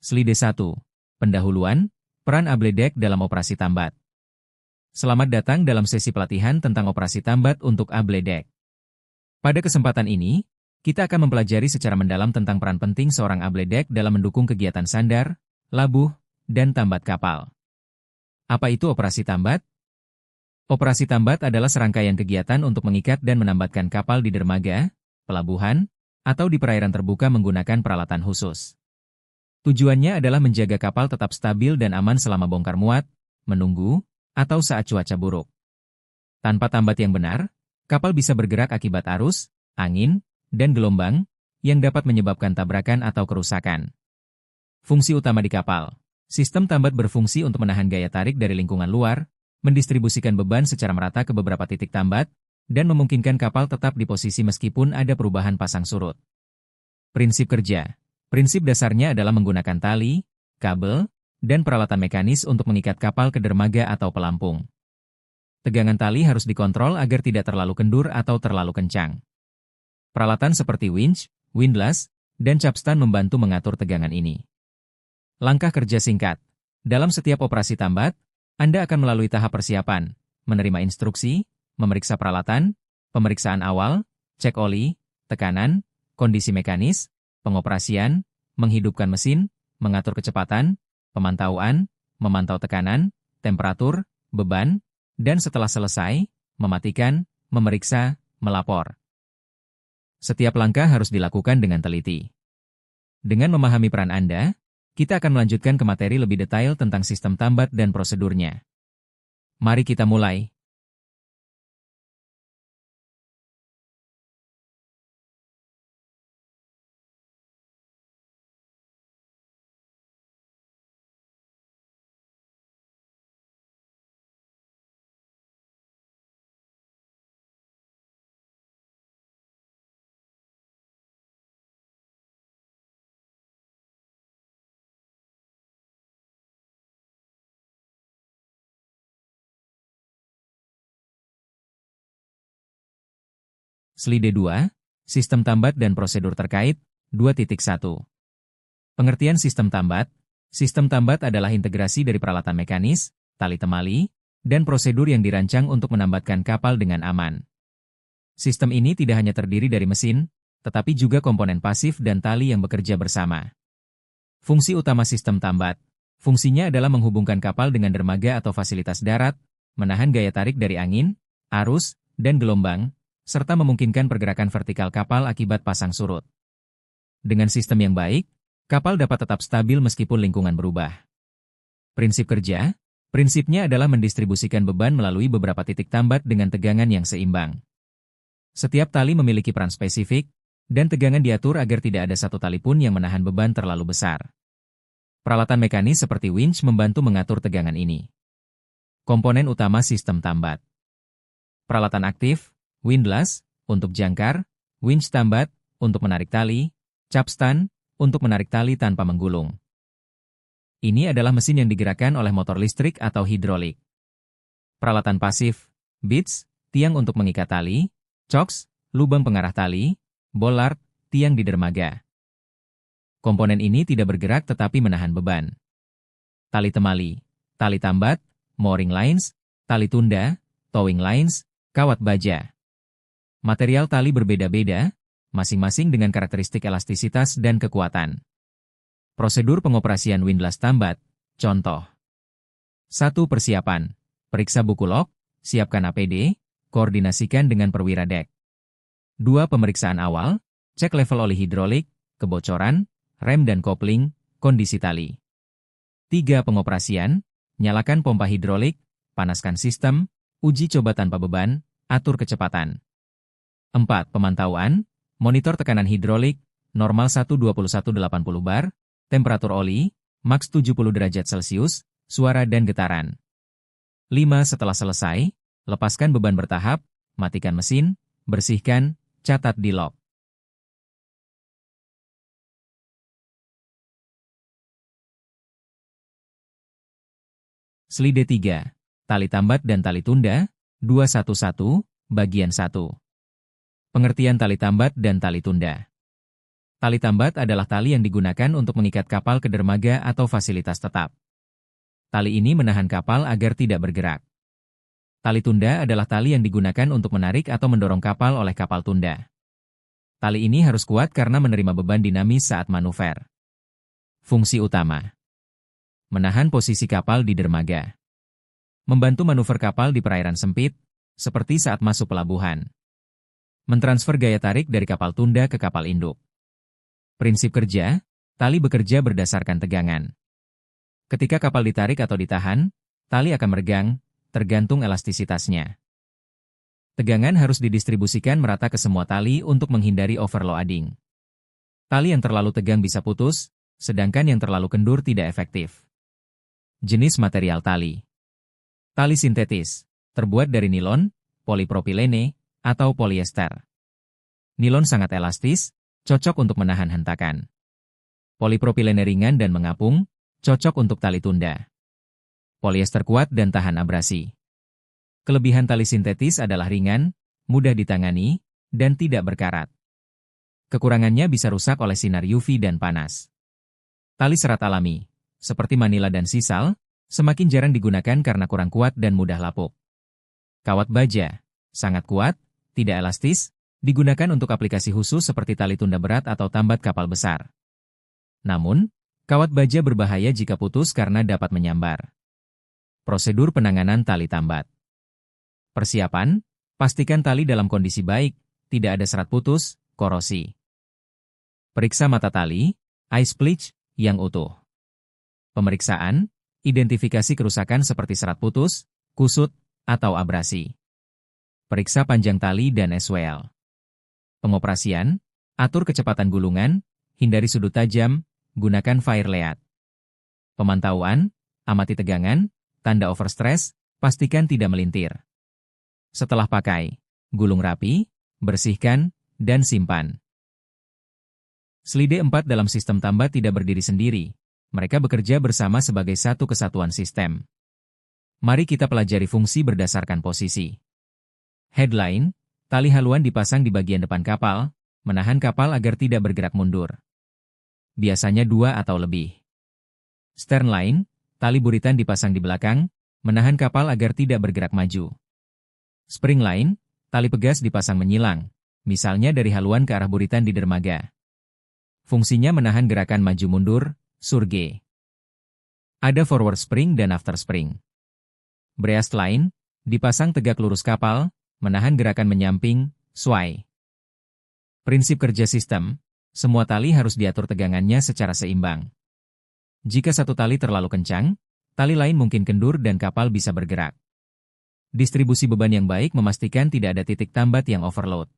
Slide 1. Pendahuluan, peran abledek dalam operasi tambat. Selamat datang dalam sesi pelatihan tentang operasi tambat untuk abledek. Pada kesempatan ini, kita akan mempelajari secara mendalam tentang peran penting seorang abledek dalam mendukung kegiatan sandar, labuh, dan tambat kapal. Apa itu operasi tambat? Operasi tambat adalah serangkaian kegiatan untuk mengikat dan menambatkan kapal di dermaga, pelabuhan, atau di perairan terbuka menggunakan peralatan khusus. Tujuannya adalah menjaga kapal tetap stabil dan aman selama bongkar muat, menunggu, atau saat cuaca buruk. Tanpa tambat yang benar, kapal bisa bergerak akibat arus, angin, dan gelombang, yang dapat menyebabkan tabrakan atau kerusakan. Fungsi utama di kapal. Sistem tambat berfungsi untuk menahan gaya tarik dari lingkungan luar, mendistribusikan beban secara merata ke beberapa titik tambat, dan memungkinkan kapal tetap di posisi meskipun ada perubahan pasang surut. Prinsip kerja. Prinsip dasarnya adalah menggunakan tali, kabel, dan peralatan mekanis untuk mengikat kapal ke dermaga atau pelampung. Tegangan tali harus dikontrol agar tidak terlalu kendur atau terlalu kencang. Peralatan seperti winch, windlass, dan capstan membantu mengatur tegangan ini. Langkah kerja singkat. Dalam setiap operasi tambat, Anda akan melalui tahap persiapan, menerima instruksi, memeriksa peralatan, pemeriksaan awal, cek oli, tekanan, kondisi mekanis, pengoperasian, menghidupkan mesin, mengatur kecepatan, pemantauan, memantau tekanan, temperatur, beban, dan setelah selesai, mematikan, memeriksa, melapor. Setiap langkah harus dilakukan dengan teliti. Dengan memahami peran Anda, kita akan melanjutkan ke materi lebih detail tentang sistem tambat dan prosedurnya. Mari kita mulai. Slide 2, Sistem tambat dan prosedur terkait, 2.1. Pengertian sistem tambat. Sistem tambat adalah integrasi dari peralatan mekanis, tali temali, dan prosedur yang dirancang untuk menambatkan kapal dengan aman. Sistem ini tidak hanya terdiri dari mesin, tetapi juga komponen pasif dan tali yang bekerja bersama. Fungsi utama sistem tambat. Fungsinya adalah menghubungkan kapal dengan dermaga atau fasilitas darat, menahan gaya tarik dari angin, arus, dan gelombang, serta memungkinkan pergerakan vertikal kapal akibat pasang surut. Dengan sistem yang baik, kapal dapat tetap stabil meskipun lingkungan berubah. Prinsip kerja. Prinsipnya adalah mendistribusikan beban melalui beberapa titik tambat dengan tegangan yang seimbang. Setiap tali memiliki peran spesifik, dan tegangan diatur agar tidak ada satu tali pun yang menahan beban terlalu besar. Peralatan mekanis seperti winch membantu mengatur tegangan ini. Komponen utama sistem tambat. Peralatan aktif, windlass, untuk jangkar, winch tambat, untuk menarik tali, capstan, untuk menarik tali tanpa menggulung. Ini adalah mesin yang digerakkan oleh motor listrik atau hidrolik. Peralatan pasif, beats, tiang untuk mengikat tali, chocks, lubang pengarah tali, bollard, tiang di dermaga. Komponen ini tidak bergerak tetapi menahan beban. Tali temali, tali tambat, mooring lines, tali tunda, towing lines, kawat baja. Material tali berbeda-beda, masing-masing dengan karakteristik elastisitas dan kekuatan. Prosedur pengoperasian windlass tambat, contoh. 1. Persiapan. Periksa buku log, siapkan APD, koordinasikan dengan perwira dek. 2. Pemeriksaan awal, cek level oli hidrolik, kebocoran, rem dan kopling, kondisi tali. 3. Pengoperasian, nyalakan pompa hidrolik, panaskan sistem, uji coba tanpa beban, atur kecepatan. 4. Pemantauan, monitor tekanan hidrolik, normal 121/80 bar, temperatur oli, maks 70 derajat Celcius, suara dan getaran. 5. Setelah selesai, lepaskan beban bertahap, matikan mesin, bersihkan, catat di log. Slide 3. Tali tambat dan tali tunda, 211, bagian 1. Pengertian tali tambat dan tali tunda. Tali tambat adalah tali yang digunakan untuk mengikat kapal ke dermaga atau fasilitas tetap. Tali ini menahan kapal agar tidak bergerak. Tali tunda adalah tali yang digunakan untuk menarik atau mendorong kapal oleh kapal tunda. Tali ini harus kuat karena menerima beban dinamis saat manuver. Fungsi utama: menahan posisi kapal di dermaga. Membantu manuver kapal di perairan sempit, seperti saat masuk pelabuhan. Mentransfer gaya tarik dari kapal tunda ke kapal induk. Prinsip kerja: tali bekerja berdasarkan tegangan. Ketika kapal ditarik atau ditahan, tali akan meregang, tergantung elastisitasnya. Tegangan harus didistribusikan merata ke semua tali untuk menghindari overloading. Tali yang terlalu tegang bisa putus, sedangkan yang terlalu kendur tidak efektif. Jenis material tali. Tali sintetis, terbuat dari nilon, polipropilene, atau polyester. Nilon sangat elastis, cocok untuk menahan hentakan. Polipropilene ringan dan mengapung, cocok untuk tali tunda. Polyester kuat dan tahan abrasi. Kelebihan tali sintetis adalah ringan, mudah ditangani, dan tidak berkarat. Kekurangannya bisa rusak oleh sinar UV dan panas. Tali serat alami, seperti manila dan sisal, semakin jarang digunakan karena kurang kuat dan mudah lapuk. Kawat baja, sangat kuat, tidak elastis, digunakan untuk aplikasi khusus seperti tali tunda berat atau tambat kapal besar. Namun, kawat baja berbahaya jika putus karena dapat menyambar. Prosedur penanganan tali tambat. Persiapan, pastikan tali dalam kondisi baik, tidak ada serat putus, korosi. Periksa mata tali, ice pleach, yang utuh. Pemeriksaan, identifikasi kerusakan seperti serat putus, kusut, atau abrasi. Periksa panjang tali dan SWL. Pengoperasian, atur kecepatan gulungan, hindari sudut tajam, gunakan fire lead. Pemantauan, amati tegangan, tanda overstress, pastikan tidak melintir. Setelah pakai, gulung rapi, bersihkan, dan simpan. Slide 4 dalam sistem tambat tidak berdiri sendiri, mereka bekerja bersama sebagai satu kesatuan sistem. Mari kita pelajari fungsi berdasarkan posisi. Headline, tali haluan dipasang di bagian depan kapal, menahan kapal agar tidak bergerak mundur. Biasanya 2 atau lebih. Stern line, tali buritan dipasang di belakang, menahan kapal agar tidak bergerak maju. Spring line, tali pegas dipasang menyilang, misalnya dari haluan ke arah buritan di dermaga. Fungsinya menahan gerakan maju mundur, surge. Ada forward spring dan after spring. Breast line, dipasang tegak lurus kapal, menahan gerakan menyamping, sway. Prinsip kerja sistem, semua tali harus diatur tegangannya secara seimbang. Jika satu tali terlalu kencang, tali lain mungkin kendur dan kapal bisa bergerak. Distribusi beban yang baik memastikan tidak ada titik tambat yang overload.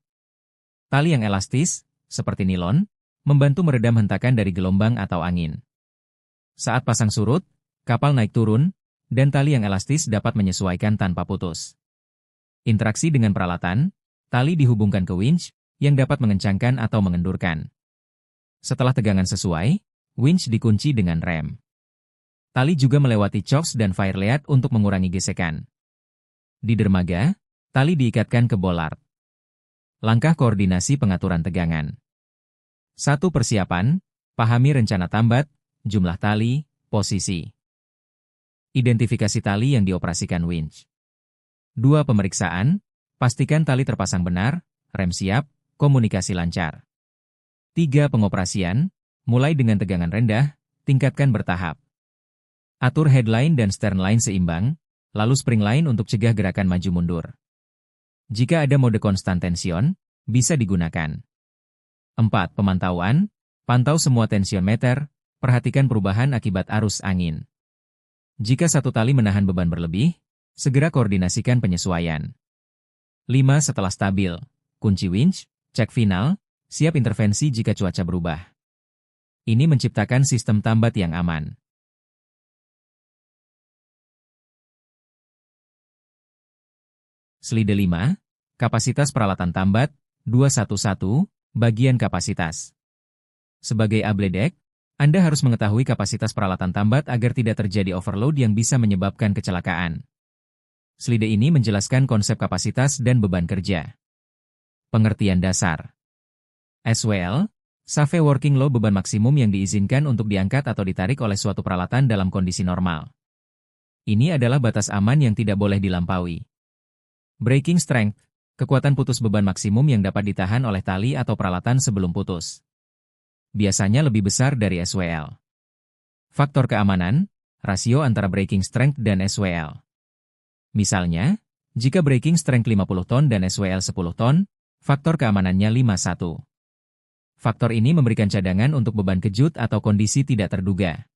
Tali yang elastis, seperti nilon, membantu meredam hentakan dari gelombang atau angin. Saat pasang surut, kapal naik turun, dan tali yang elastis dapat menyesuaikan tanpa putus. Interaksi dengan peralatan, tali dihubungkan ke winch, yang dapat mengencangkan atau mengendurkan. Setelah tegangan sesuai, winch dikunci dengan rem. Tali juga melewati chocks dan fire lead untuk mengurangi gesekan. Di dermaga, tali diikatkan ke bollard. Langkah koordinasi pengaturan tegangan. 1. Persiapan, pahami rencana tambat, jumlah tali, posisi. Identifikasi tali yang dioperasikan winch. 2. Pemeriksaan, pastikan tali terpasang benar, rem siap, komunikasi lancar. 3. Pengoperasian, mulai dengan tegangan rendah, tingkatkan bertahap. Atur headline dan stern line seimbang, lalu spring line untuk cegah gerakan maju mundur. Jika ada mode konstan tension, bisa digunakan. 4. Pemantauan, pantau semua tensiometer, perhatikan perubahan akibat arus angin. Jika satu tali menahan beban berlebih, segera koordinasikan penyesuaian. 5. Setelah stabil, kunci winch, cek final, siap intervensi jika cuaca berubah. Ini menciptakan sistem tambat yang aman. Slide 5, kapasitas peralatan tambat, 211, bagian kapasitas. Sebagai abledek, Anda harus mengetahui kapasitas peralatan tambat agar tidak terjadi overload yang bisa menyebabkan kecelakaan. Slide ini menjelaskan konsep kapasitas dan beban kerja. Pengertian dasar. SWL, SAFE working load beban maksimum yang diizinkan untuk diangkat atau ditarik oleh suatu peralatan dalam kondisi normal. Ini adalah batas aman yang tidak boleh dilampaui. Breaking strength, kekuatan putus beban maksimum yang dapat ditahan oleh tali atau peralatan sebelum putus. Biasanya lebih besar dari SWL. Faktor keamanan, rasio antara breaking strength dan SWL. Misalnya, jika breaking strength 50 ton dan SWL 10 ton, faktor keamanannya 5:1. Faktor ini memberikan cadangan untuk beban kejut atau kondisi tidak terduga.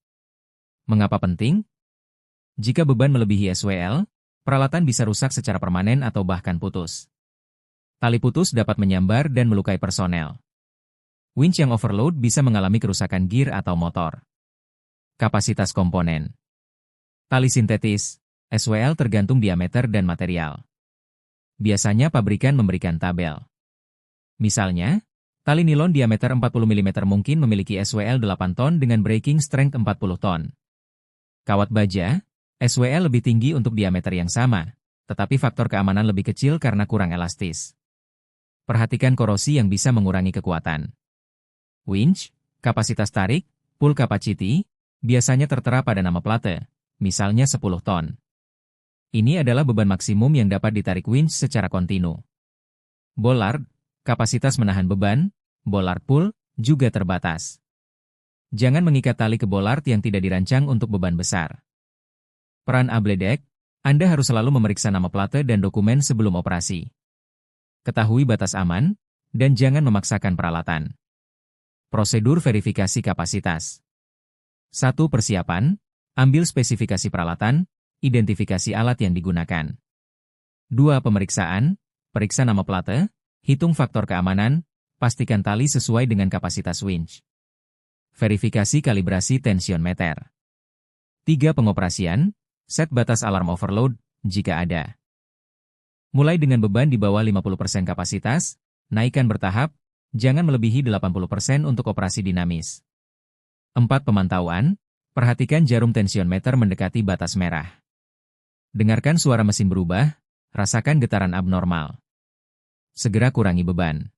Mengapa penting? Jika beban melebihi SWL, peralatan bisa rusak secara permanen atau bahkan putus. Tali putus dapat menyambar dan melukai personel. Winch yang overload bisa mengalami kerusakan gear atau motor. Kapasitas komponen. Tali sintetis, SWL tergantung diameter dan material. Biasanya pabrikan memberikan tabel. Misalnya, tali nilon diameter 40 mm mungkin memiliki SWL 8 ton dengan breaking strength 40 ton. Kawat baja, SWL lebih tinggi untuk diameter yang sama, tetapi faktor keamanan lebih kecil karena kurang elastis. Perhatikan korosi yang bisa mengurangi kekuatan. Winch, kapasitas tarik, pull capacity, biasanya tertera pada nama plate, misalnya 10 ton. Ini adalah beban maksimum yang dapat ditarik winch secara kontinu. Bollard, kapasitas menahan beban, bollard pull, juga terbatas. Jangan mengikat tali ke bollard yang tidak dirancang untuk beban besar. Peran abledek, Anda harus selalu memeriksa nama plate dan dokumen sebelum operasi. Ketahui batas aman, dan jangan memaksakan peralatan. Prosedur verifikasi kapasitas. 1. Persiapan, ambil spesifikasi peralatan, identifikasi alat yang digunakan. 2. Pemeriksaan, periksa nama plate, hitung faktor keamanan, pastikan tali sesuai dengan kapasitas winch. Verifikasi kalibrasi tensiometer. 3. Pengoperasian, set batas alarm overload, jika ada. Mulai dengan beban di bawah 50% kapasitas, naikkan bertahap, jangan melebihi 80% untuk operasi dinamis. 4. Pemantauan, perhatikan jarum tensiometer mendekati batas merah. Dengarkan suara mesin berubah, rasakan getaran abnormal. Segera kurangi beban.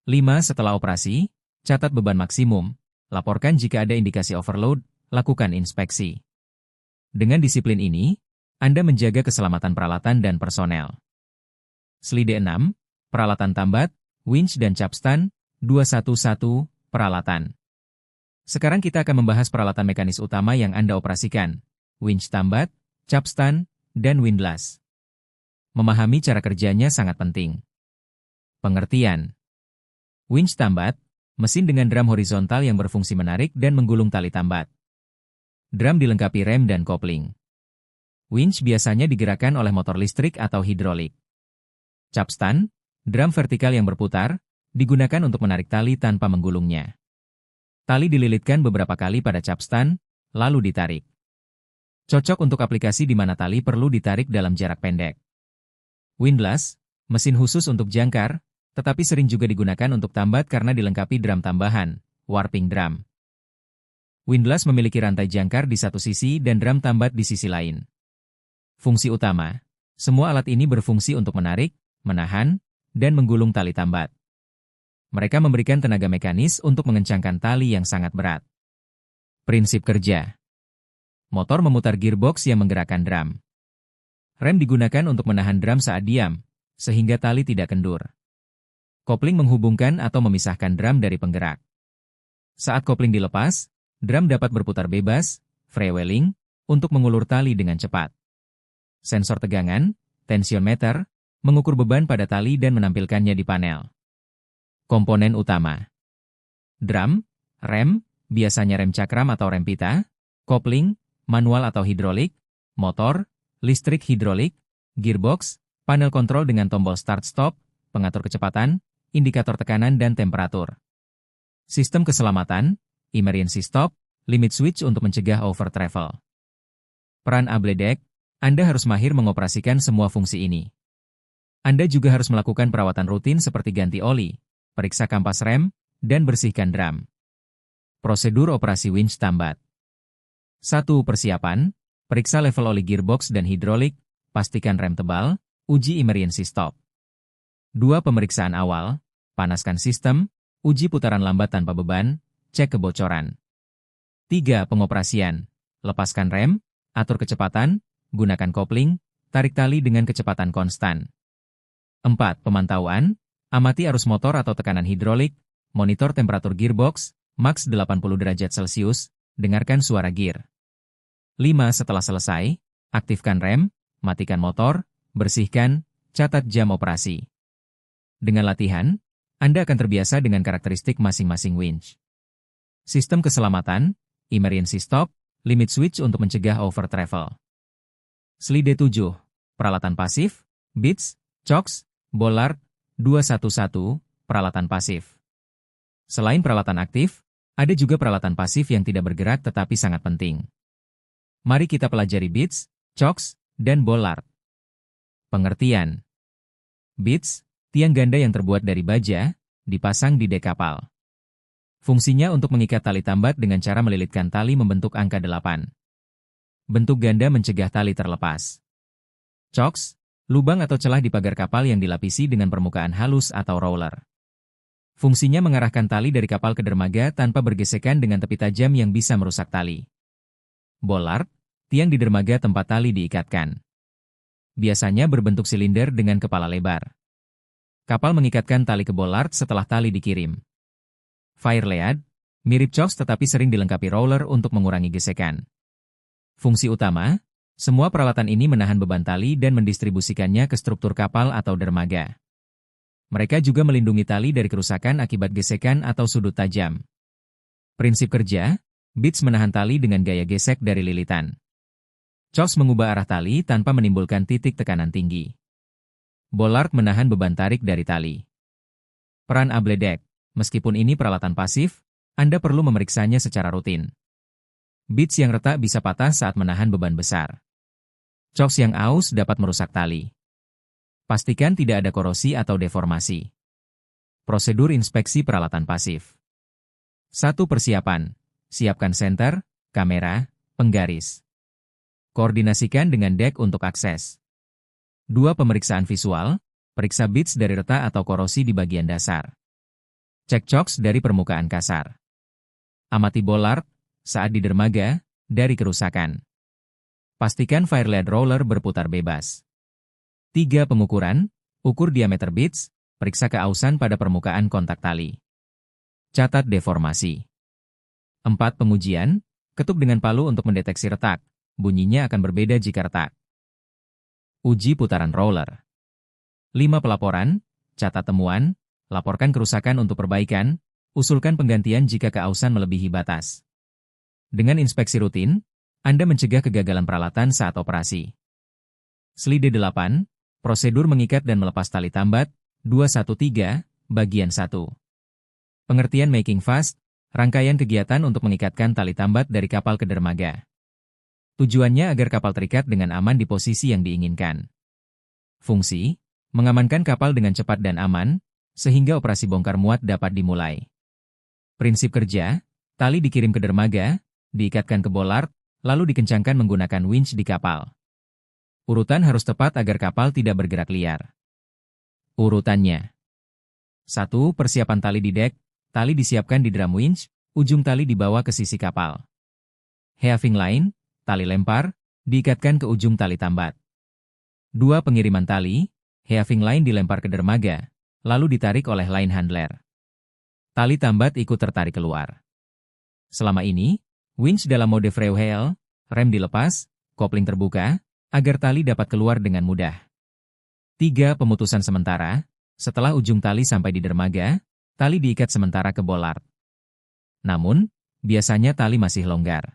5. Setelah operasi, catat beban maksimum, laporkan jika ada indikasi overload, lakukan inspeksi. Dengan disiplin ini, Anda menjaga keselamatan peralatan dan personel. Slide 6, peralatan tambat, winch dan capstan, 211, peralatan. Sekarang kita akan membahas peralatan mekanis utama yang Anda operasikan, winch tambat, capstan, dan windlass. Memahami cara kerjanya sangat penting. Pengertian. Winch tambat, mesin dengan drum horizontal yang berfungsi menarik dan menggulung tali tambat. Drum dilengkapi rem dan kopling. Winch biasanya digerakkan oleh motor listrik atau hidrolik. Capstan, drum vertikal yang berputar, digunakan untuk menarik tali tanpa menggulungnya. Tali dililitkan beberapa kali pada capstan, lalu ditarik. Cocok untuk aplikasi di mana tali perlu ditarik dalam jarak pendek. Windlass, mesin khusus untuk jangkar, tetapi sering juga digunakan untuk tambat karena dilengkapi drum tambahan, warping drum. Windlass memiliki rantai jangkar di satu sisi dan drum tambat di sisi lain. Fungsi utama, semua alat ini berfungsi untuk menarik, menahan, dan menggulung tali tambat. Mereka memberikan tenaga mekanis untuk mengencangkan tali yang sangat berat. Prinsip kerja. Motor memutar gearbox yang menggerakkan drum. Rem digunakan untuk menahan drum saat diam, sehingga tali tidak kendur. Kopling menghubungkan atau memisahkan drum dari penggerak. Saat kopling dilepas, drum dapat berputar bebas, freewheeling, untuk mengulur tali dengan cepat. Sensor tegangan, tensiometer, mengukur beban pada tali dan menampilkannya di panel. Komponen utama. Drum, rem, biasanya rem cakram atau rem pita, kopling, manual atau hidrolik, motor, listrik hidrolik, gearbox, panel kontrol dengan tombol start-stop, pengatur kecepatan, indikator tekanan dan temperatur. Sistem keselamatan, emergency stop, limit switch untuk mencegah over travel. Peran abledek, Anda harus mahir mengoperasikan semua fungsi ini. Anda juga harus melakukan perawatan rutin seperti ganti oli, periksa kampas rem, dan bersihkan drum. Prosedur operasi winch tambat. 1. Persiapan, periksa level oli gearbox dan hidrolik, pastikan rem tebal, uji emergency stop. 2. Pemeriksaan awal, panaskan sistem, Uji putaran lambat tanpa beban, cek kebocoran. 3. Pengoperasian. Lepaskan rem, atur kecepatan, gunakan kopling, tarik tali dengan kecepatan konstan. 4. Pemantauan. Amati arus motor atau tekanan hidrolik, monitor temperatur gearbox, maks 80 derajat Celcius, dengarkan suara gear. 5. Setelah selesai, aktifkan rem, matikan motor, bersihkan, catat jam operasi. Dengan latihan, Anda akan terbiasa dengan karakteristik masing-masing winch. Sistem keselamatan, emergency stop, limit switch untuk mencegah over travel. Slide 7. Peralatan pasif, Beats, Chocks, Bollard, 211, peralatan pasif. Selain peralatan aktif, ada juga peralatan pasif yang tidak bergerak tetapi sangat penting. Mari kita pelajari Beats, Chocks, dan Bollard. Pengertian. Beats, tiang ganda yang terbuat dari baja, dipasang di dek kapal. Fungsinya untuk mengikat tali tambat dengan cara melilitkan tali membentuk angka 8. Bentuk ganda mencegah tali terlepas. Chocks, lubang atau celah di pagar kapal yang dilapisi dengan permukaan halus atau roller. Fungsinya mengarahkan tali dari kapal ke dermaga tanpa bergesekan dengan tepi tajam yang bisa merusak tali. Bollard, tiang di dermaga tempat tali diikatkan. Biasanya berbentuk silinder dengan kepala lebar. Kapal mengikatkan tali ke bollard setelah tali dikirim. Firelead, mirip chocks tetapi sering dilengkapi roller untuk mengurangi gesekan. Fungsi utama, semua peralatan ini menahan beban tali dan mendistribusikannya ke struktur kapal atau dermaga. Mereka juga melindungi tali dari kerusakan akibat gesekan atau sudut tajam. Prinsip kerja, Beats menahan tali dengan gaya gesek dari lilitan. Chocks mengubah arah tali tanpa menimbulkan titik tekanan tinggi. Bollard menahan beban tarik dari tali. Peran abledek, meskipun ini peralatan pasif, Anda perlu memeriksanya secara rutin. Beats yang retak bisa patah saat menahan beban besar. Chocks yang aus dapat merusak tali. Pastikan tidak ada korosi atau deformasi. Prosedur inspeksi peralatan pasif. 1. Persiapan. Siapkan senter, kamera, penggaris. Koordinasikan dengan dek untuk akses. 2. Pemeriksaan visual. Periksa beats dari retak atau korosi di bagian dasar. Cek chocks dari permukaan kasar. Amati bollard saat di dermaga dari kerusakan. Pastikan firelead roller berputar bebas. 3. Pengukuran. Ukur diameter beats, periksa keausan pada permukaan kontak tali. Catat deformasi. 4. Pengujian. Ketuk dengan palu untuk mendeteksi retak. Bunyinya akan berbeda jika retak. Uji putaran roller. 5. Pelaporan. Catat temuan. Laporkan kerusakan untuk perbaikan. Usulkan penggantian jika keausan melebihi batas. Dengan inspeksi rutin, Anda mencegah kegagalan peralatan saat operasi. Slide 8. Prosedur mengikat dan melepas tali tambat, 213, bagian 1. Pengertian making fast, rangkaian kegiatan untuk mengikatkan tali tambat dari kapal ke dermaga. Tujuannya agar kapal terikat dengan aman di posisi yang diinginkan. Fungsi, mengamankan kapal dengan cepat dan aman, sehingga operasi bongkar muat dapat dimulai. Prinsip kerja, tali dikirim ke dermaga, diikatkan ke bollard, lalu dikencangkan menggunakan winch di kapal. Urutan harus tepat agar kapal tidak bergerak liar. Urutannya. 1. Persiapan tali di dek, tali disiapkan di drum winch, ujung tali dibawa ke sisi kapal. Heaving line, tali lempar, diikatkan ke ujung tali tambat. 2. Pengiriman tali, heaving line dilempar ke dermaga, lalu ditarik oleh line handler. Tali tambat ikut tertarik keluar. Selama ini, winch dalam mode freewheel, rem dilepas, kopling terbuka, agar tali dapat keluar dengan mudah. 3. Pemutusan sementara. Setelah ujung tali sampai di dermaga, tali diikat sementara ke bollard. Namun, biasanya tali masih longgar.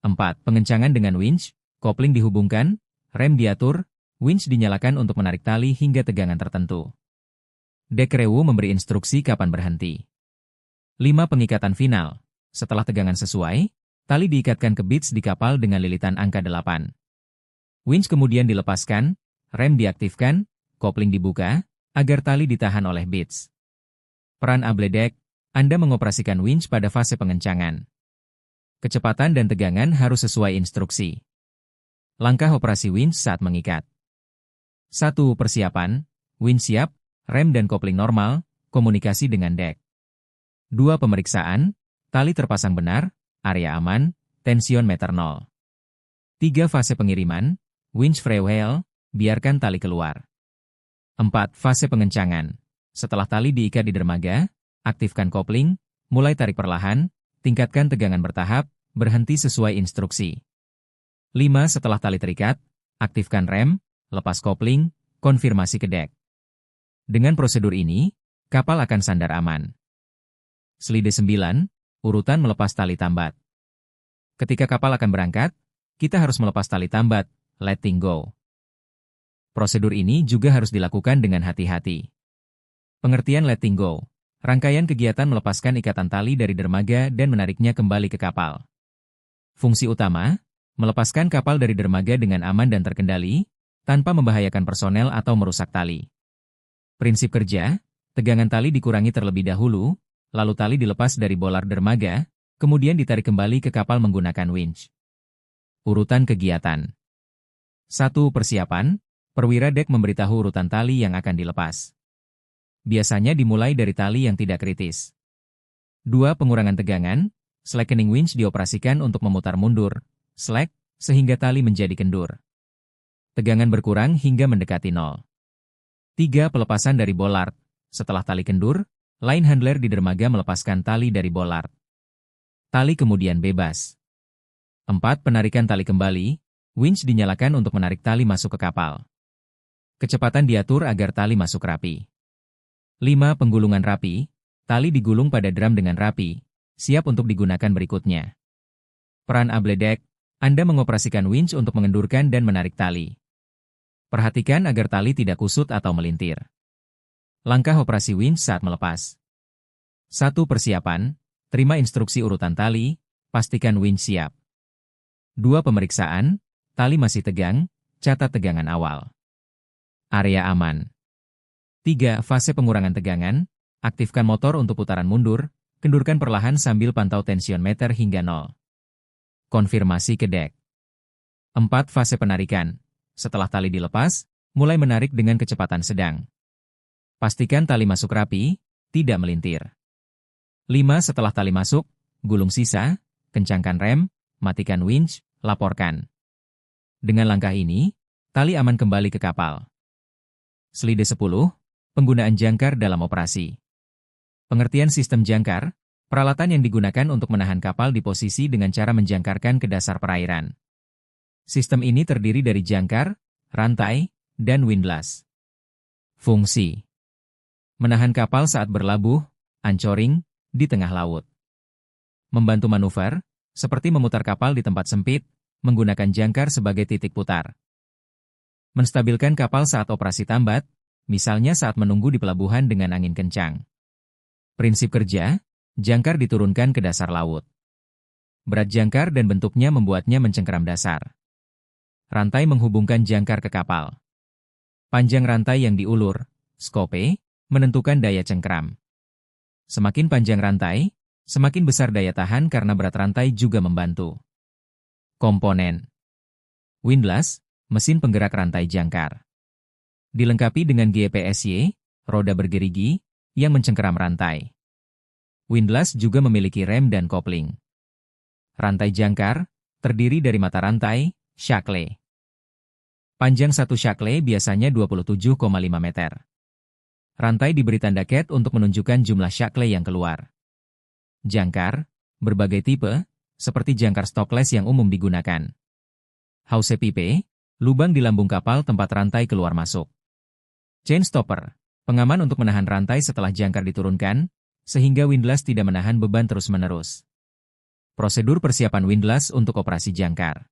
4. Pengencangan dengan winch, kopling dihubungkan, rem diatur, winch dinyalakan untuk menarik tali hingga tegangan tertentu. Dek rewu memberi instruksi kapan berhenti. 5. Pengikatan final. Setelah tegangan sesuai, tali diikatkan ke beats di kapal dengan lilitan angka 8. Winch kemudian dilepaskan, rem diaktifkan, kopling dibuka, agar tali ditahan oleh beats. Peran abledek, Anda mengoperasikan winch pada fase pengencangan. Kecepatan dan tegangan harus sesuai instruksi. Langkah operasi winch saat mengikat. 1. Persiapan, winch siap, rem dan kopling normal, komunikasi dengan dek. 2. Pemeriksaan, tali terpasang benar, area aman, tension meter 0. 3. Fase pengiriman, winch freewheel, biarkan tali keluar. 4. Fase pengencangan, setelah tali diikat di dermaga, aktifkan kopling, mulai tarik perlahan, tingkatkan tegangan bertahap, berhenti sesuai instruksi. 5. Setelah tali terikat, aktifkan rem, lepas kopling, konfirmasi ke dek. Dengan prosedur ini, kapal akan sandar aman. Slide 9, urutan melepas tali tambat. Ketika kapal akan berangkat, kita harus melepas tali tambat, letting go. Prosedur ini juga harus dilakukan dengan hati-hati. Pengertian letting go, rangkaian kegiatan melepaskan ikatan tali dari dermaga dan menariknya kembali ke kapal. Fungsi utama, melepaskan kapal dari dermaga dengan aman dan terkendali, tanpa membahayakan personel atau merusak tali. Prinsip kerja, tegangan tali dikurangi terlebih dahulu, lalu tali dilepas dari bolar dermaga, kemudian ditarik kembali ke kapal menggunakan winch. Urutan kegiatan. 1. Persiapan, perwira dek memberitahu urutan tali yang akan dilepas. Biasanya dimulai dari tali yang tidak kritis. 2. Pengurangan tegangan, slackening winch dioperasikan untuk memutar mundur, slack, sehingga tali menjadi kendur. Tegangan berkurang hingga mendekati 0. 3. Pelepasan dari bollard, setelah tali kendur, line handler di dermaga melepaskan tali dari bollard. Tali kemudian bebas. 4. Penarikan tali kembali, winch dinyalakan untuk menarik tali masuk ke kapal. Kecepatan diatur agar tali masuk rapi. 5. Penggulungan rapi, tali digulung pada drum dengan rapi, siap untuk digunakan berikutnya. Peran abledek, Anda mengoperasikan winch untuk mengendurkan dan menarik tali. Perhatikan agar tali tidak kusut atau melintir. Langkah operasi winch saat melepas. 1. Persiapan, terima instruksi urutan tali, pastikan winch siap. 2. Pemeriksaan, tali masih tegang, catat tegangan awal. Area aman. 3. Fase pengurangan tegangan, aktifkan motor untuk putaran mundur, kendurkan perlahan sambil pantau tension meter hingga 0. Konfirmasi ke dek. 4. Fase penarikan, setelah tali dilepas, mulai menarik dengan kecepatan sedang. Pastikan tali masuk rapi, tidak melintir. 5. Setelah tali masuk, gulung sisa, kencangkan rem, matikan winch, laporkan. Dengan langkah ini, tali aman kembali ke kapal. Slide 10, penggunaan jangkar dalam operasi. Pengertian sistem jangkar, peralatan yang digunakan untuk menahan kapal di posisi dengan cara menjangkarkan ke dasar perairan. Sistem ini terdiri dari jangkar, rantai, dan windlass. Fungsi: menahan kapal saat berlabuh, anchoring, di tengah laut. Membantu manuver, seperti memutar kapal di tempat sempit, menggunakan jangkar sebagai titik putar. Menstabilkan kapal saat operasi tambat, misalnya saat menunggu di pelabuhan dengan angin kencang. Prinsip kerja, jangkar diturunkan ke dasar laut. Berat jangkar dan bentuknya membuatnya mencengkeram dasar. Rantai menghubungkan jangkar ke kapal. Panjang rantai yang diulur, skope, menentukan daya cengkeram. Semakin panjang rantai, semakin besar daya tahan karena berat rantai juga membantu. Komponen: windlass, mesin penggerak rantai jangkar. Dilengkapi dengan GPSY, roda bergerigi, yang mencengkeram rantai. Windlass juga memiliki rem dan kopling. Rantai jangkar, terdiri dari mata rantai, shackle. Panjang satu shackle biasanya 27,5 meter. Rantai diberi tanda cat untuk menunjukkan jumlah shackle yang keluar. Jangkar, berbagai tipe, seperti jangkar stockless yang umum digunakan. Hawse pipe, lubang di lambung kapal tempat rantai keluar masuk. Chain stopper, pengaman untuk menahan rantai setelah jangkar diturunkan, sehingga windlass tidak menahan beban terus-menerus. Prosedur persiapan windlass untuk operasi jangkar.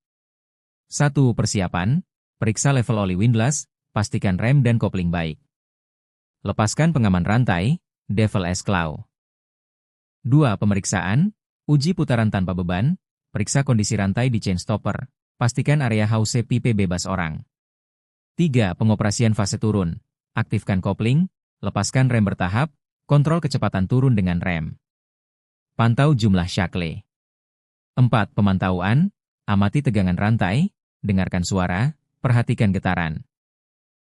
1. Persiapan, periksa level oli windlass, pastikan rem dan kopling baik. Lepaskan pengaman rantai, Devil S Claw. 2. Pemeriksaan, uji putaran tanpa beban, periksa kondisi rantai di chain stopper, pastikan area hawse pipe bebas orang. 3. Pengoperasian fase turun, aktifkan kopling, lepaskan rem bertahap, kontrol kecepatan turun dengan rem. Pantau jumlah shackle. 4. Pemantauan, amati tegangan rantai, dengarkan suara, perhatikan getaran.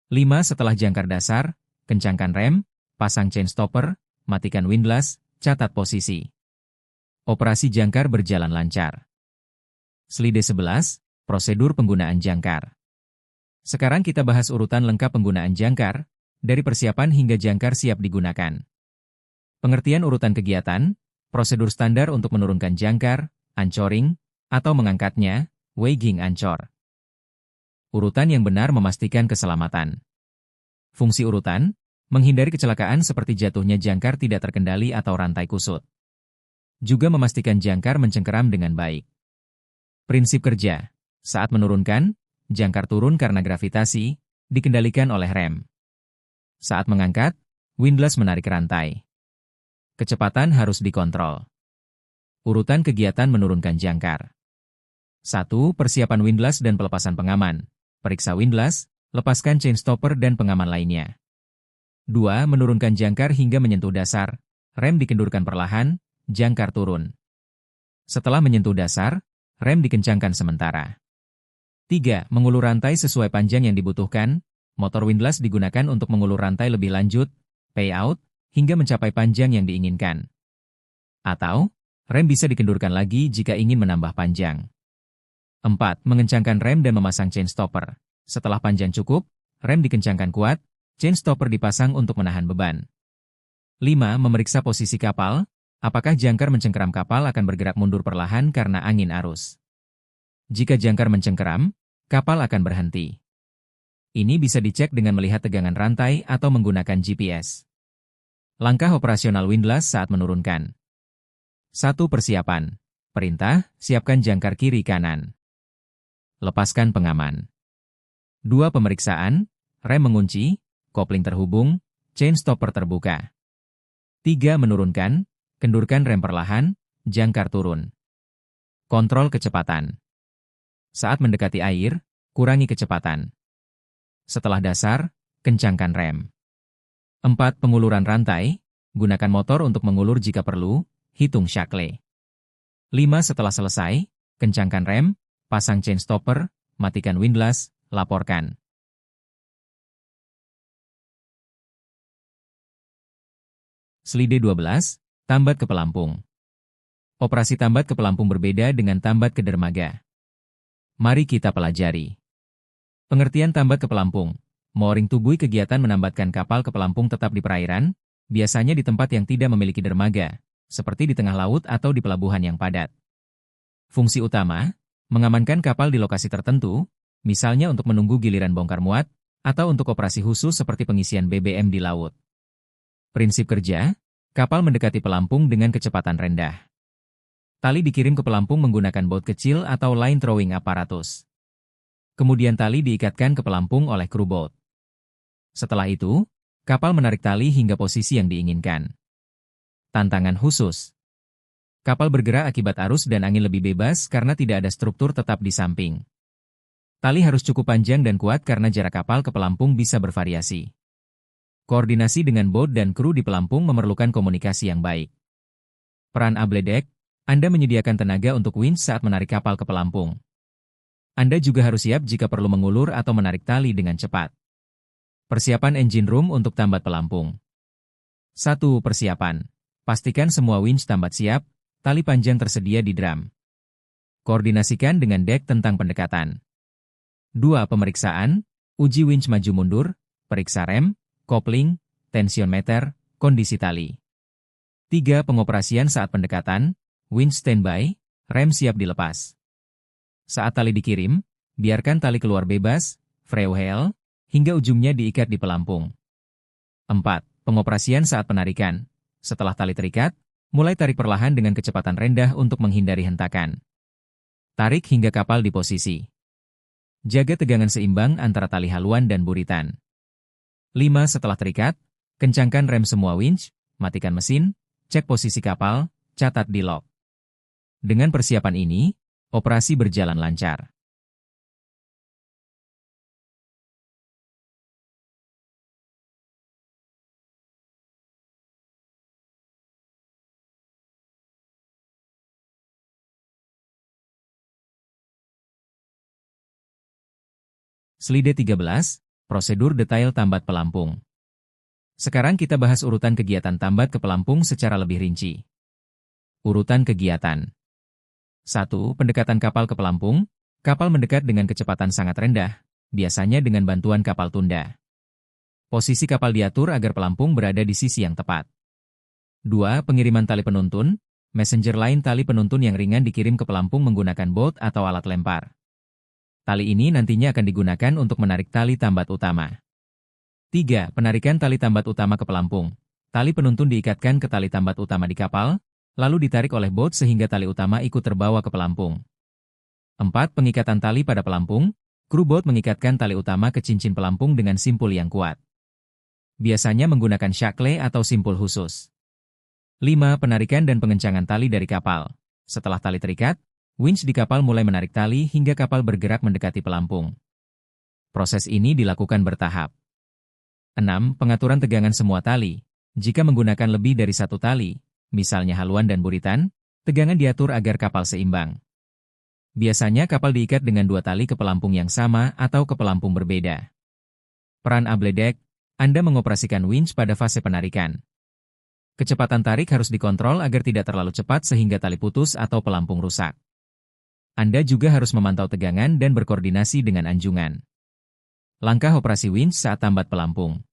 5. Setelah jangkar dasar, kencangkan rem, pasang chain stopper, matikan windlass, catat posisi. Operasi jangkar berjalan lancar. Slide 11, prosedur penggunaan jangkar. Sekarang kita bahas urutan lengkap penggunaan jangkar, dari persiapan hingga jangkar siap digunakan. Pengertian urutan kegiatan, prosedur standar untuk menurunkan jangkar, anchoring, atau mengangkatnya, weighing ancor. Urutan yang benar memastikan keselamatan. Fungsi urutan, menghindari kecelakaan seperti jatuhnya jangkar tidak terkendali atau rantai kusut. Juga memastikan jangkar mencengkeram dengan baik. Prinsip kerja, saat menurunkan, jangkar turun karena gravitasi, dikendalikan oleh rem. Saat mengangkat, windlass menarik rantai. Kecepatan harus dikontrol. Urutan kegiatan menurunkan jangkar. 1. Persiapan windlass dan pelepasan pengaman. Periksa windlass, lepaskan chain stopper dan pengaman lainnya. 2. Menurunkan jangkar hingga menyentuh dasar. Rem dikendurkan perlahan, jangkar turun. Setelah menyentuh dasar, rem dikencangkan sementara. 3. Mengulur rantai sesuai panjang yang dibutuhkan. Motor windlass digunakan untuk mengulur rantai lebih lanjut, payout, hingga mencapai panjang yang diinginkan. Atau, rem bisa dikendurkan lagi jika ingin menambah panjang. 4. Mengencangkan rem dan memasang chain stopper. Setelah panjang cukup, rem dikencangkan kuat, chain stopper dipasang untuk menahan beban. 5. Memeriksa posisi kapal. Apakah jangkar mencengkeram kapal akan bergerak mundur perlahan karena angin arus. Jika jangkar mencengkeram, kapal akan berhenti. Ini bisa dicek dengan melihat tegangan rantai atau menggunakan GPS. Langkah operasional windlass saat menurunkan. 1. Persiapan. Perintah, siapkan jangkar kiri kanan. Lepaskan pengaman. 2. Pemeriksaan, rem mengunci, kopling terhubung, chain stopper terbuka. 3. Menurunkan, kendurkan rem perlahan, jangkar turun. Kontrol kecepatan. Saat mendekati air, kurangi kecepatan. Setelah dasar, kencangkan rem. 4. Penguluran rantai, gunakan motor untuk mengulur jika perlu, hitung shackle. 5. Setelah selesai, kencangkan rem, pasang chain stopper, matikan windlass, laporkan. Slide 12, tambat ke pelampung. Operasi tambat ke pelampung berbeda dengan tambat ke dermaga. Mari kita pelajari. Pengertian tambat ke pelampung. Mooring tubuh kegiatan menambatkan kapal ke pelampung tetap di perairan, biasanya di tempat yang tidak memiliki dermaga, seperti di tengah laut atau di pelabuhan yang padat. Fungsi utama, mengamankan kapal di lokasi tertentu, misalnya untuk menunggu giliran bongkar muat, atau untuk operasi khusus seperti pengisian BBM di laut. Prinsip kerja, kapal mendekati pelampung dengan kecepatan rendah. Tali dikirim ke pelampung menggunakan boat kecil atau line throwing apparatus. Kemudian tali diikatkan ke pelampung oleh kru boat. Setelah itu, kapal menarik tali hingga posisi yang diinginkan. Tantangan khusus. Kapal bergerak akibat arus dan angin lebih bebas karena tidak ada struktur tetap di samping. Tali harus cukup panjang dan kuat karena jarak kapal ke pelampung bisa bervariasi. Koordinasi dengan boat dan kru di pelampung memerlukan komunikasi yang baik. Peran abledek, Anda menyediakan tenaga untuk winch saat menarik kapal ke pelampung. Anda juga harus siap jika perlu mengulur atau menarik tali dengan cepat. Persiapan engine room untuk tambat pelampung. 1. Persiapan. Pastikan semua winch tambat siap, tali panjang tersedia di drum. Koordinasikan dengan dek tentang pendekatan. 2. Pemeriksaan. Uji winch maju mundur, periksa rem, kopling, tensiometer, kondisi tali. 3. Pengoperasian saat pendekatan. Winch standby, rem siap dilepas. Saat tali dikirim, biarkan tali keluar bebas, freewheel, hingga ujungnya diikat di pelampung. 4. Pengoperasian saat penarikan. Setelah tali terikat, mulai tarik perlahan dengan kecepatan rendah untuk menghindari hentakan. Tarik hingga kapal di posisi. Jaga tegangan seimbang antara tali haluan dan buritan. 5. Setelah terikat, kencangkan rem semua winch, matikan mesin, cek posisi kapal, catat di log. Dengan persiapan ini, operasi berjalan lancar. Slide 13, prosedur detail tambat pelampung. Sekarang kita bahas urutan kegiatan tambat ke pelampung secara lebih rinci. Urutan kegiatan. 1. Pendekatan kapal ke pelampung. Kapal mendekat dengan kecepatan sangat rendah, biasanya dengan bantuan kapal tunda. Posisi kapal diatur agar pelampung berada di sisi yang tepat. 2. Pengiriman tali penuntun. Messenger line tali penuntun yang ringan dikirim ke pelampung menggunakan boat atau alat lempar. Tali ini nantinya akan digunakan untuk menarik tali tambat utama. 3. Penarikan tali tambat utama ke pelampung. Tali penuntun diikatkan ke tali tambat utama di kapal, lalu ditarik oleh boat sehingga tali utama ikut terbawa ke pelampung. 4. Pengikatan tali pada pelampung. Kru boat mengikatkan tali utama ke cincin pelampung dengan simpul yang kuat. Biasanya menggunakan shackle atau simpul khusus. 5. Penarikan dan pengencangan tali dari kapal. Setelah tali terikat, winch di kapal mulai menarik tali hingga kapal bergerak mendekati pelampung. Proses ini dilakukan bertahap. 6. Pengaturan tegangan semua tali. Jika menggunakan lebih dari satu tali, misalnya haluan dan buritan, tegangan diatur agar kapal seimbang. Biasanya kapal diikat dengan 2 tali ke pelampung yang sama atau ke pelampung berbeda. Peran abledek, Anda mengoperasikan winch pada fase penarikan. Kecepatan tarik harus dikontrol agar tidak terlalu cepat sehingga tali putus atau pelampung rusak. Anda juga harus memantau tegangan dan berkoordinasi dengan anjungan. Langkah operasi winch saat tambat pelampung.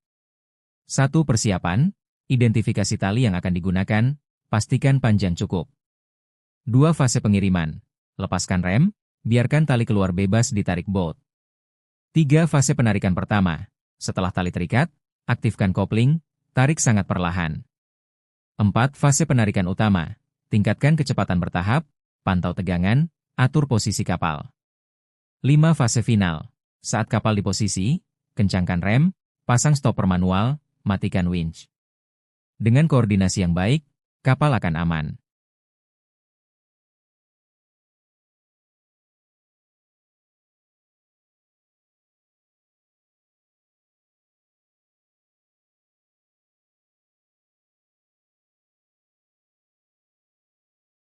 1. Persiapan. Identifikasi tali yang akan digunakan, pastikan panjang cukup. 2. Fase pengiriman. Lepaskan rem, biarkan tali keluar bebas ditarik boat. 3. Fase penarikan pertama. Setelah tali terikat, aktifkan kopling, tarik sangat perlahan. 4. Fase penarikan utama. Tingkatkan kecepatan bertahap, pantau tegangan, atur posisi kapal. 5. Fase final. Saat kapal di posisi, kencangkan rem, pasang stopper manual, matikan winch. Dengan koordinasi yang baik, kapal akan aman.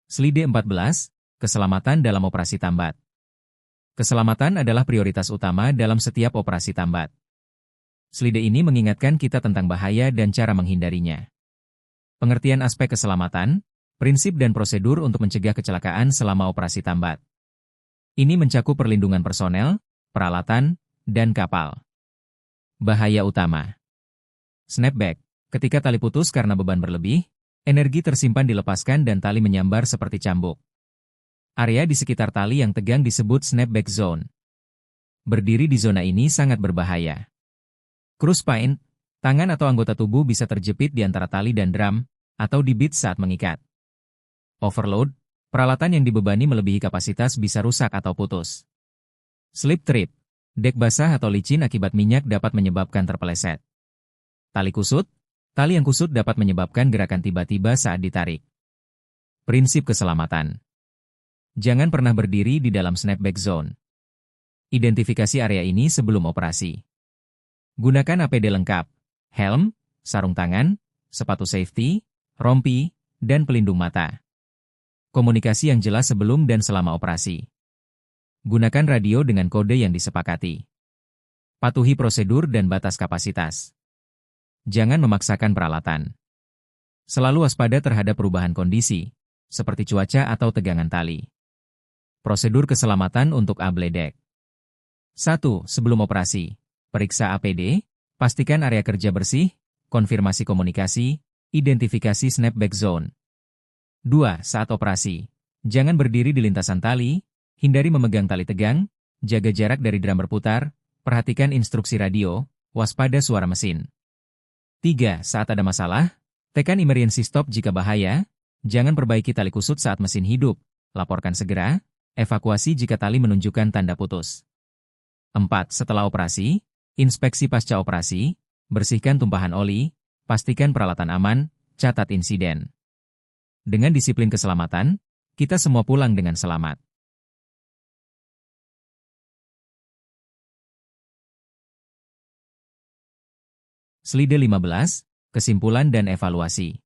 Slide 14, keselamatan dalam operasi tambat. Keselamatan adalah prioritas utama dalam setiap operasi tambat. Slide ini mengingatkan kita tentang bahaya dan cara menghindarinya. Pengertian aspek keselamatan, prinsip dan prosedur untuk mencegah kecelakaan selama operasi tambat. Ini mencakup perlindungan personel, peralatan, dan kapal. Bahaya utama. Snapback, ketika tali putus karena beban berlebih, energi tersimpan dilepaskan dan tali menyambar seperti cambuk. Area di sekitar tali yang tegang disebut snapback zone. Berdiri di zona ini sangat berbahaya. Cruise pain, tangan atau anggota tubuh bisa terjepit di antara tali dan drum, atau dibit saat mengikat. Overload, peralatan yang dibebani melebihi kapasitas bisa rusak atau putus. Slip trip, dek basah atau licin akibat minyak dapat menyebabkan terpeleset. Tali kusut, tali yang kusut dapat menyebabkan gerakan tiba-tiba saat ditarik. Prinsip keselamatan. Jangan pernah berdiri di dalam snapback zone. Identifikasi area ini sebelum operasi. Gunakan APD lengkap, helm, sarung tangan, sepatu safety, rompi, dan pelindung mata. Komunikasi yang jelas sebelum dan selama operasi. Gunakan radio dengan kode yang disepakati. Patuhi prosedur dan batas kapasitas. Jangan memaksakan peralatan. Selalu waspada terhadap perubahan kondisi, seperti cuaca atau tegangan tali. Prosedur keselamatan untuk abledek. 1. Sebelum operasi, periksa APD, pastikan area kerja bersih, konfirmasi komunikasi, identifikasi snapback zone. 2. Saat operasi, jangan berdiri di lintasan tali, hindari memegang tali tegang, jaga jarak dari drum berputar, perhatikan instruksi radio, waspada suara mesin. 3. Saat ada masalah, tekan emergency stop jika bahaya, jangan perbaiki tali kusut saat mesin hidup, laporkan segera, evakuasi jika tali menunjukkan tanda putus. 4. Setelah operasi, inspeksi pasca operasi, bersihkan tumpahan oli, pastikan peralatan aman, catat insiden. Dengan disiplin keselamatan, kita semua pulang dengan selamat. Slide 15, kesimpulan dan evaluasi.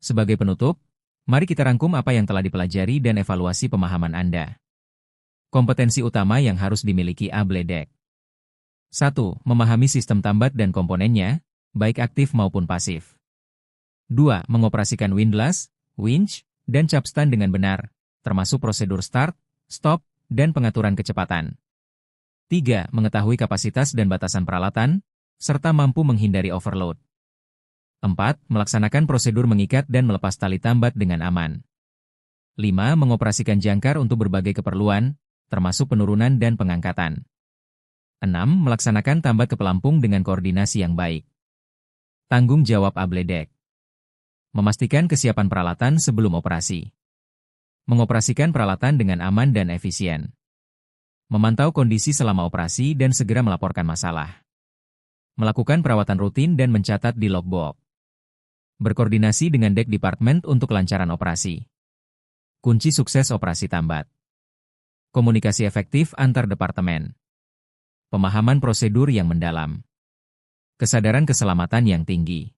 Sebagai penutup, mari kita rangkum apa yang telah dipelajari dan evaluasi pemahaman Anda. Kompetensi utama yang harus dimiliki abledek. 1. Memahami sistem tambat dan komponennya, baik aktif maupun pasif. 2. Mengoperasikan windlass, winch, dan capstan dengan benar, termasuk prosedur start, stop, dan pengaturan kecepatan. 3. Mengetahui kapasitas dan batasan peralatan, serta mampu menghindari overload. 4. Melaksanakan prosedur mengikat dan melepas tali tambat dengan aman. 5. Mengoperasikan jangkar untuk berbagai keperluan, termasuk penurunan dan pengangkatan. 6. Melaksanakan tambat ke pelampung dengan koordinasi yang baik. Tanggung jawab abledek. Memastikan kesiapan peralatan sebelum operasi. Mengoperasikan peralatan dengan aman dan efisien. Memantau kondisi selama operasi dan segera melaporkan masalah. Melakukan perawatan rutin dan mencatat di logbook. Berkoordinasi dengan dek departemen untuk kelancaran operasi. Kunci sukses operasi tambat. Komunikasi efektif antar departemen. Pemahaman prosedur yang mendalam. Kesadaran keselamatan yang tinggi.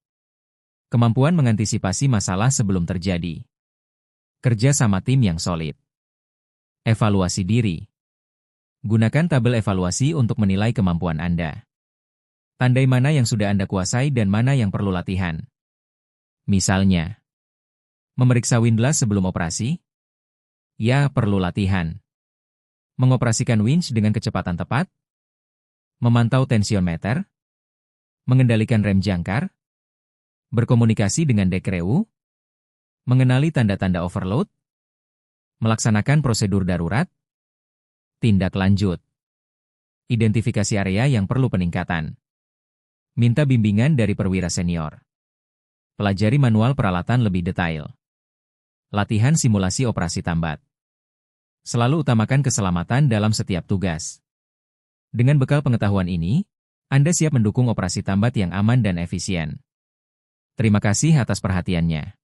Kemampuan mengantisipasi masalah sebelum terjadi. Kerja sama tim yang solid. Evaluasi diri. Gunakan tabel evaluasi untuk menilai kemampuan Anda. Tandai mana yang sudah Anda kuasai dan mana yang perlu latihan. Misalnya, memeriksa windlass sebelum operasi? Ya, perlu latihan. Mengoperasikan winch dengan kecepatan tepat? Memantau tensiometer? Mengendalikan rem jangkar? Berkomunikasi dengan dek reu? Mengenali tanda-tanda overload? Melaksanakan prosedur darurat? Tindak lanjut. Identifikasi area yang perlu peningkatan. Minta bimbingan dari perwira senior. Pelajari manual peralatan lebih detail. Latihan simulasi operasi tambat. Selalu utamakan keselamatan dalam setiap tugas. Dengan bekal pengetahuan ini, Anda siap mendukung operasi tambat yang aman dan efisien. Terima kasih atas perhatiannya.